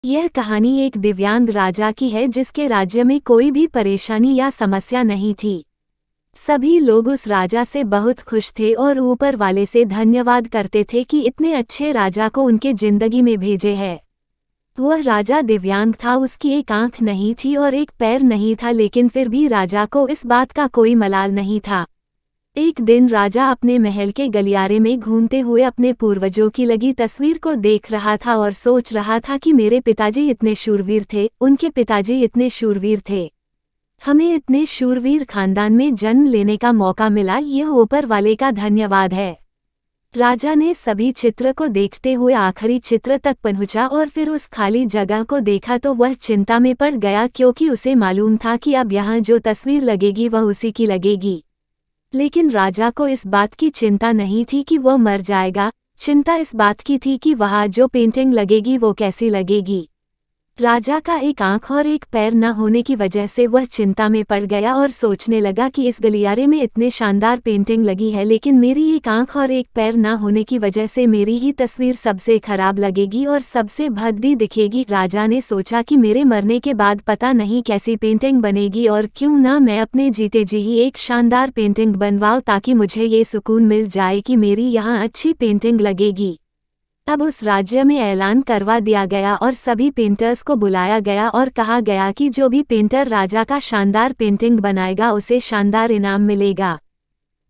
यह कहानी एक दिव्यांग राजा की है जिसके राज्य में कोई भी परेशानी या समस्या नहीं थी। सभी लोग उस राजा से बहुत खुश थे और ऊपर वाले से धन्यवाद करते थे कि इतने अच्छे राजा को उनके जिंदगी में भेजे है। वह राजा दिव्यांग था, उसकी एक आंख नहीं थी और एक पैर नहीं था, लेकिन फिर भी राजा को इस बात का कोई मलाल नहीं था। एक दिन राजा अपने महल के गलियारे में घूमते हुए अपने पूर्वजों की लगी तस्वीर को देख रहा था और सोच रहा था कि मेरे पिताजी इतने शूरवीर थे, उनके पिताजी इतने शूरवीर थे, हमें इतने शूरवीर खानदान में जन्म लेने का मौका मिला, यह ऊपर वाले का धन्यवाद है। राजा ने सभी चित्र को देखते हुए आखिरी चित्र तक पहुंचा और फिर उस खाली जगह को देखा तो वह चिंता में पड़ गया, क्योंकि उसे मालूम था कि अब यहाँ जो तस्वीर लगेगी वह उसी की लगेगी। लेकिन राजा को इस बात की चिंता नहीं थी कि वह मर जाएगा, चिंता इस बात की थी कि वहाँ जो पेंटिंग लगेगी वो कैसी लगेगी। राजा का एक आंख और एक पैर न होने की वजह से वह चिंता में पड़ गया और सोचने लगा कि इस गलियारे में इतने शानदार पेंटिंग लगी है, लेकिन मेरी एक आंख और एक पैर न होने की वजह से मेरी ही तस्वीर सबसे खराब लगेगी और सबसे भद्दी दिखेगी। राजा ने सोचा कि मेरे मरने के बाद पता नहीं कैसी पेंटिंग बनेगी, और क्यों ना मैं अपने जीते जी ही एक शानदार पेंटिंग बनवाऊं, ताकि मुझे ये सुकून मिल जाए कि मेरी यहाँ अच्छी पेंटिंग लगेगी। अब उस राज्य में ऐलान करवा दिया गया और सभी पेंटर्स को बुलाया गया और कहा गया कि जो भी पेंटर राजा का शानदार पेंटिंग बनाएगा उसे शानदार इनाम मिलेगा।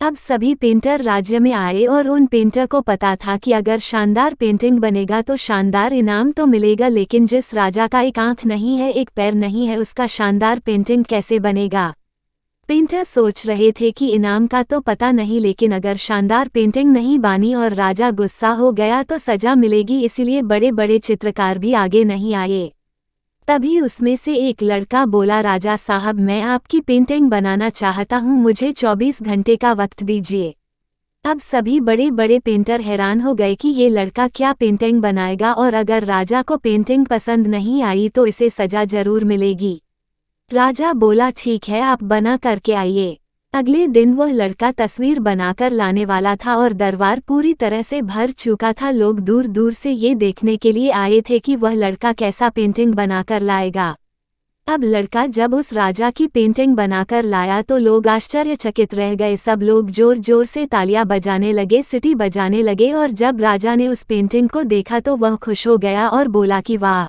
अब सभी पेंटर राज्य में आए और उन पेंटर को पता था कि अगर शानदार पेंटिंग बनेगा तो शानदार इनाम तो मिलेगा, लेकिन जिस राजा का एक आंख नहीं है, एक पैर नहीं है, उसका शानदार पेंटिंग कैसे बनेगा। पेंटर सोच रहे थे कि इनाम का तो पता नहीं, लेकिन अगर शानदार पेंटिंग नहीं बनी और राजा गुस्सा हो गया तो सजा मिलेगी, इसलिए बड़े बड़े चित्रकार भी आगे नहीं आए। तभी उसमें से एक लड़का बोला, राजा साहब मैं आपकी पेंटिंग बनाना चाहता हूँ, मुझे 24 घंटे का वक्त दीजिए। अब सभी बड़े बड़े पेंटर हैरान हो गए कि ये लड़का क्या पेंटिंग बनाएगा, और अगर राजा को पेंटिंग पसंद नहीं आई तो इसे सजा जरूर मिलेगी। राजा बोला, ठीक है, आप बना करके आइए। अगले दिन वह लड़का तस्वीर बनाकर लाने वाला था और दरबार पूरी तरह से भर चुका था। लोग दूर दूर से ये देखने के लिए आए थे कि वह लड़का कैसा पेंटिंग बनाकर लाएगा। अब लड़का जब उस राजा की पेंटिंग बनाकर लाया तो लोग आश्चर्यचकित रह गए। सब लोग जोर जोर से तालियां बजाने लगे, सीटी बजाने लगे, और जब राजा ने उस पेंटिंग को देखा तो वह खुश हो गया और बोला कि वाह,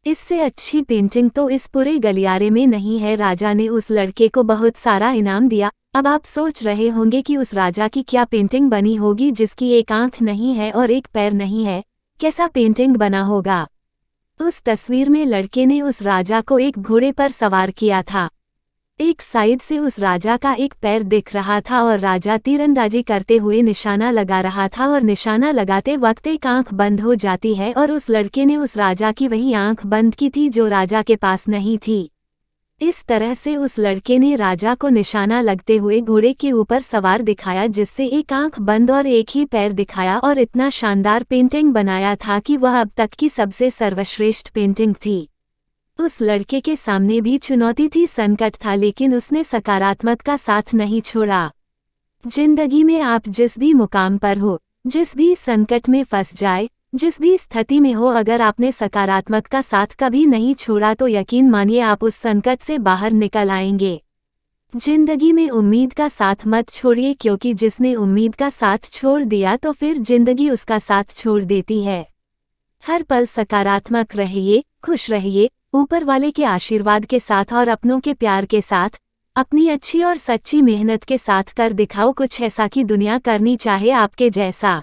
इससे अच्छी पेंटिंग तो इस पूरे गलियारे में नहीं है। राजा ने उस लड़के को बहुत सारा इनाम दिया। अब आप सोच रहे होंगे कि उस राजा की क्या पेंटिंग बनी होगी जिसकी एक आंख नहीं है और एक पैर नहीं है, कैसा पेंटिंग बना होगा। उस तस्वीर में लड़के ने उस राजा को एक घोड़े पर सवार किया था। एक साइड से उस राजा का एक पैर दिख रहा था और राजा तीरंदाजी करते हुए निशाना लगा रहा था, और निशाना लगाते वक्त एक आंख बंद हो जाती है, और उस लड़के ने उस राजा की वही आंख बंद की थी जो राजा के पास नहीं थी। इस तरह से उस लड़के ने राजा को निशाना लगते हुए घोड़े के ऊपर सवार दिखाया, जिससे एक आंख बंद और एक ही पैर दिखाया, और इतना शानदार पेंटिंग बनाया था कि वह अब तक की सबसे सर्वश्रेष्ठ पेंटिंग थी। उस लड़के के सामने भी चुनौती थी, संकट था, लेकिन उसने सकारात्मक का साथ नहीं छोड़ा। जिंदगी में आप जिस भी मुकाम पर हो, जिस भी संकट में फंस जाए, जिस भी स्थिति में हो, अगर आपने सकारात्मक का साथ कभी नहीं छोड़ा तो यकीन मानिए आप उस संकट से बाहर निकल आएंगे। जिंदगी में उम्मीद का साथ मत छोड़िए, क्योंकि जिसने उम्मीद का साथ छोड़ दिया तो फिर जिंदगी उसका साथ छोड़ देती है। हर पल सकारात्मक रहिए, खुश रहिए, ऊपर वाले के आशीर्वाद के साथ और अपनों के प्यार के साथ, अपनी अच्छी और सच्ची मेहनत के साथ कर दिखाओ कुछ ऐसा कि दुनिया करनी चाहे आपके जैसा।